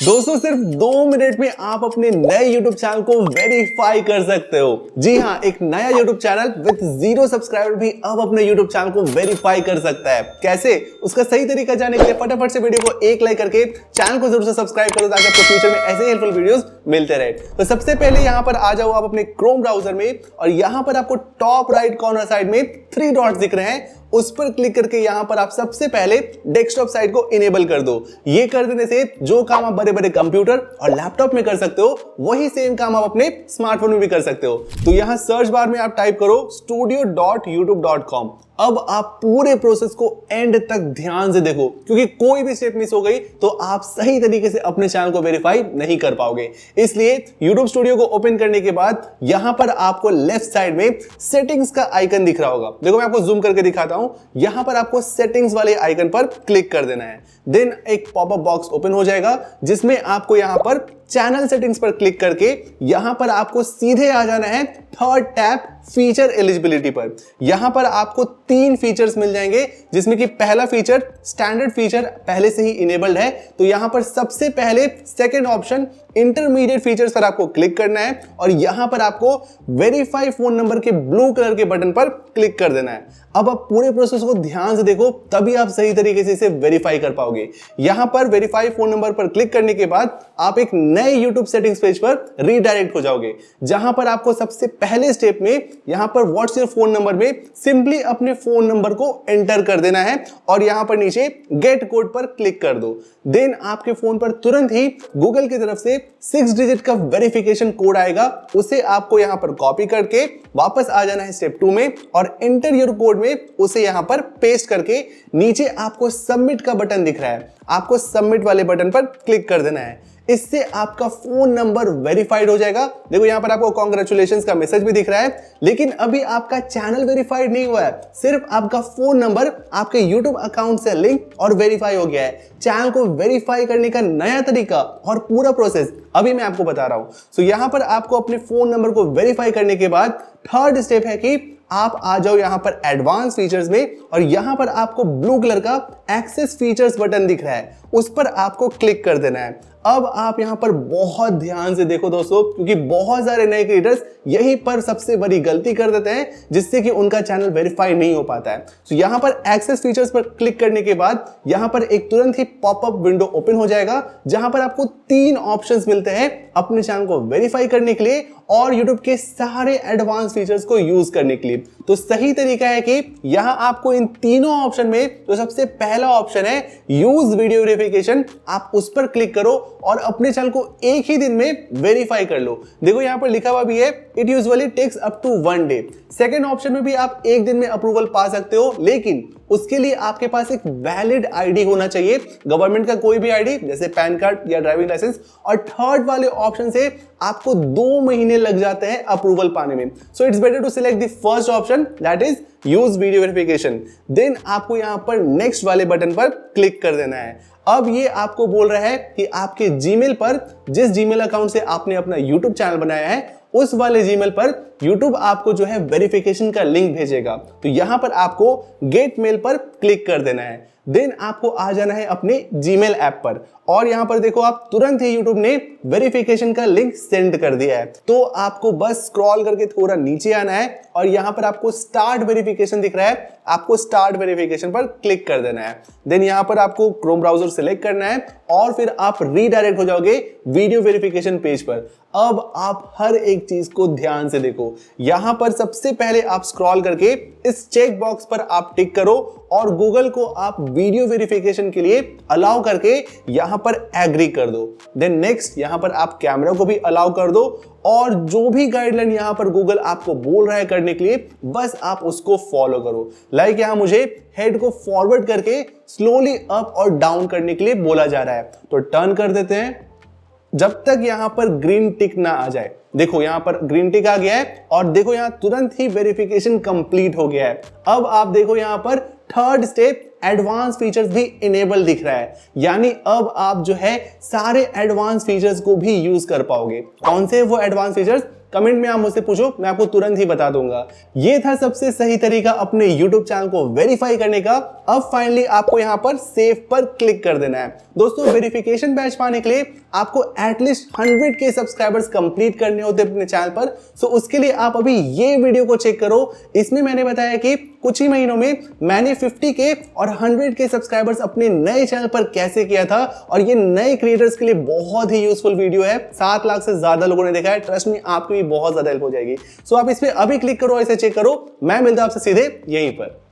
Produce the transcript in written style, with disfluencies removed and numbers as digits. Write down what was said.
दोस्तों सिर्फ 2 मिनट में आप अपने नए YouTube चैनल को वेरीफाई कर सकते हो। जी हाँ, एक नया YouTube चैनल विद 0 सब्सक्राइबर भी अब अपने YouTube चैनल को वेरीफाई कर सकता है। कैसे? उसका सही तरीका जानने के लिए फटाफट से वीडियो को एक लाइक करके चैनल को जरूर से सब्सक्राइब करो ताकि आपको फ्यूचर में ऐसे हेल्पफुल वीडियोस मिलते रहे। तो सबसे पहले यहाँ पर आ जाओ आप अपने क्रोम ब्राउजर में और यहाँ पर आपको टॉप राइट कॉर्नर साइड में 3 डॉट्स दिख रहे हैं, उस पर क्लिक करके यहां पर आप सबसे पहले डेस्कटॉप साइट को इनेबल कर दो। ये कर देने से जो काम आप बड़े बड़े कंप्यूटर और लैपटॉप में कर सकते हो वही सेम काम आप अपने स्मार्टफोन में भी कर सकते हो। तो यहां सर्च बार में आप टाइप करो studio.youtube.com। अब आप पूरे प्रोसेस को एंड तक ध्यान से देखो, क्योंकि कोई भी स्टेप मिस हो गई तो आप सही तरीके से अपने चैनल को वेरीफाई नहीं कर पाओगे। इसलिए YouTube स्टूडियो को ओपन करने के बाद यहां पर आपको लेफ्ट साइड में सेटिंग्स का आइकन दिख रहा होगा। देखो मैं आपको जूम करके दिखाता हूं। यहां पर आपको सेटिंग्स वाले आइकन पर क्लिक कर देना है। देन एक पॉपअप बॉक्स ओपन हो जाएगा जिसमें आपको यहां पर चैनल सेटिंग्स पर क्लिक करके यहां पर आपको सीधे आ जाना है थर्ड टैब फीचर एलिजिबिलिटी पर। यहां पर आपको 3 फीचर्स मिल जाएंगे, जिसमें कि पहला फीचर स्टैंडर्ड फीचर पहले से ही इनेबल्ड है। तो यहां पर सबसे पहले सेकंड ऑप्शन इंटरमीडिएट फीचर्स पर आपको क्लिक करना है और यहां पर आपको वेरीफाई फोन नंबर के ब्लू कलर के बटन पर क्लिक कर देना है। अब आप पूरे प्रोसेस को ध्यान से देखो, तभी आप सही तरीके से इसे वेरीफाई कर पाओगे। यहां पर वेरीफाई फोन नंबर पर क्लिक करने के बाद आप एक नए YouTube सेटिंग्स पेज पर रीडायरेक्ट हो जाओगे, जहां पर आपको सबसे पहले स्टेप में यहां पर व्हाट्स योर फोन नंबर में सिंपली अपने फोन नंबर को एंटर कर देना है और यहां पर नीचे गेट कोड पर क्लिक कर दो। देन आपके फोन पर तुरंत ही गूगल की तरफ से 6 डिजिट का वेरिफिकेशन कोड आएगा, उसे आपको यहां पर कॉपी करके वापस आ जाना है स्टेप 2 में और एंटर योर कोड में उसे यहां पर पेस्ट करके नीचे आपको सबमिट का बटन दिख रहा है, आपको सबमिट वाले बटन पर क्लिक कर देना है। इससे आपका फोन नंबर वेरीफाइड हो जाएगा। देखो यहां पर आपको कांग्रेचुलेशंस का मैसेज भी दिख रहा है, लेकिन अभी आपका चैनल वेरीफाइड नहीं हुआ है, सिर्फ आपका फोन नंबर आपके YouTube अकाउंट से लिंक और वेरीफाई हो गया है। चैनल को वेरीफाई करने का नया तरीका और पूरा प्रोसेस अभी मैं आपको बता रहा हूं। सो यहां पर आपको अपने फोन नंबर को वेरीफाई करने के बाद थर्ड स्टेप है कि आप आ जाओ यहां पर एडवांस फीचर्स में और यहां पर आपको ब्लू कलर का एक्सेस फीचर्स बटन दिख रहा है, उस पर आपको क्लिक कर देना है। अब आप यहां पर बहुत ध्यान से देखो दोस्तों, क्योंकि बहुत सारे नए क्रिएटर्स यहीं पर सबसे बड़ी गलती कर देते हैं जिससे कि उनका चैनल वेरीफाई नहीं हो पाता है। तो यहां पर एक्सेस फीचर्स पर क्लिक करने के बाद यहां पर एक तुरंत ही पॉपअप विंडो ओपन हो जाएगा, जहां पर आपको 3 ऑप्शंस मिलते हैं अपने चैनल को वेरीफाई करने के लिए और YouTube के सारे एडवांस फीचर्स को यूज करने के लिए। तो सही तरीका है कि यहां आपको इन तीनों ऑप्शन में जो सबसे पहला ऑप्शन है यूज वीडियो वेरिफिकेशन, आप उस पर क्लिक करो और अपने चैनल को एक ही दिन में वेरीफाई कर लो। देखो यहां पर लिखा हुआ भी है it usually takes up to 1 day. Second option में भी आप एक दिन में अप्रूवल पा सकते हो, लेकिन उसके लिए आपके पास एक वैलिड आईडी होना चाहिए, गवर्नमेंट का कोई भी आईडी जैसे पैन कार्ड या ड्राइविंग लाइसेंस। और थर्ड वाले ऑप्शन से आपको 2 महीने लग जाते हैं अप्रूवल पाने में। So it's better to select the first option, that is use video verification. Then आपको यहां पर नेक्स्ट वाले बटन पर क्लिक कर देना है। अब ये आपको बोल रहा है कि आपके जीमेल पर, जिस जीमेल अकाउंट से आपने अपना YouTube चैनल बनाया है, उस वाले जीमेल पर YouTube आपको जो है वेरिफिकेशन का लिंक भेजेगा। तो यहां पर आपको गेट मेल पर क्लिक कर देना है। देन आपको आ जाना है अपने जीमेल ऐप पर और यहां पर देखो आप तुरंत ही YouTube ने वेरिफिकेशन का लिंक सेंड कर दिया है। तो आपको बस स्क्रॉल करके थोड़ा नीचे आना है और यहां पर आपको स्टार्ट वेरिफिकेशन दिख रहा है, आपको स्टार्ट वेरिफिकेशन पर क्लिक कर देना है। देन यहां पर आपको क्रोम ब्राउजर सिलेक्ट करना है और फिर आप रीडायरेक्ट हो जाओगे वीडियो वेरिफिकेशन पेज पर। अब आप हर एक चीज को ध्यान से देखो। यहां पर सबसे पहले आप स्क्रॉल करके इस चेक बॉक्स पर आप टिक करो और गूगल को आप वीडियो वेरिफिकेशन के लिए अलाउ करके यहां पर एग्री कर दो। देन नेक्स्ट यहां पर आप कैमरा को भी अलाउ कर दो और जो भी गाइडलाइन यहां पर गूगल आपको बोल रहा है करने के लिए बस आप उसको फॉलो करो। लाइक यहां मुझे हेड को फॉरवर्ड करके स्लोली अप और डाउन करने के लिए बोला जा रहा है, तो टर्न कर देते हैं जब तक यहां पर ग्रीन टिक ना आ जाए। देखो यहां पर ग्रीन टिक आ गया है और देखो यहां तुरंत ही वेरिफिकेशन कंप्लीट हो गया है। अब आप देखो यहां पर थर्ड स्टेप एडवांस फीचर्स भी इनेबल दिख रहा है, यानी अब आप जो है सारे एडवांस फीचर्स को भी यूज कर पाओगे। कौन से वो एडवांस फीचर्स? कमेंट में आप मुझसे पूछो, मैं आपको तुरंत ही बता दूंगा। ये था सबसे सही तरीका अपने YouTube चैनल को वेरीफाई करने का। अब फाइनली आपको यहाँ पर सेव पर क्लिक कर देना है। दोस्तों, वेरिफिकेशन बैच पाने के लिए आपको एटलीस्ट 100 के सब्सक्राइबर्स कंप्लीट करने होते हैं अपने चैनल पर। सो उसके लिए आप अभी ये वीडियो को चेक करो। इसमें मैंने बताया कि कुछ ही महीनों में मैंने 50 के और 100 के सब्सक्राइबर्स अपने नए चैनल पर कैसे किया था, और ये नए क्रिएटर्स के लिए बहुत ही यूजफुल वीडियो है। 7 लाख से ज्यादा लोगों ने देखा है। ट्रस्ट मी, आपकी भी बहुत ज्यादा हेल्प हो जाएगी। सो आप इस पे अभी क्लिक करो और इसे चेक करो। मैं मिलता हूं आपसे सीधे यहीं पर।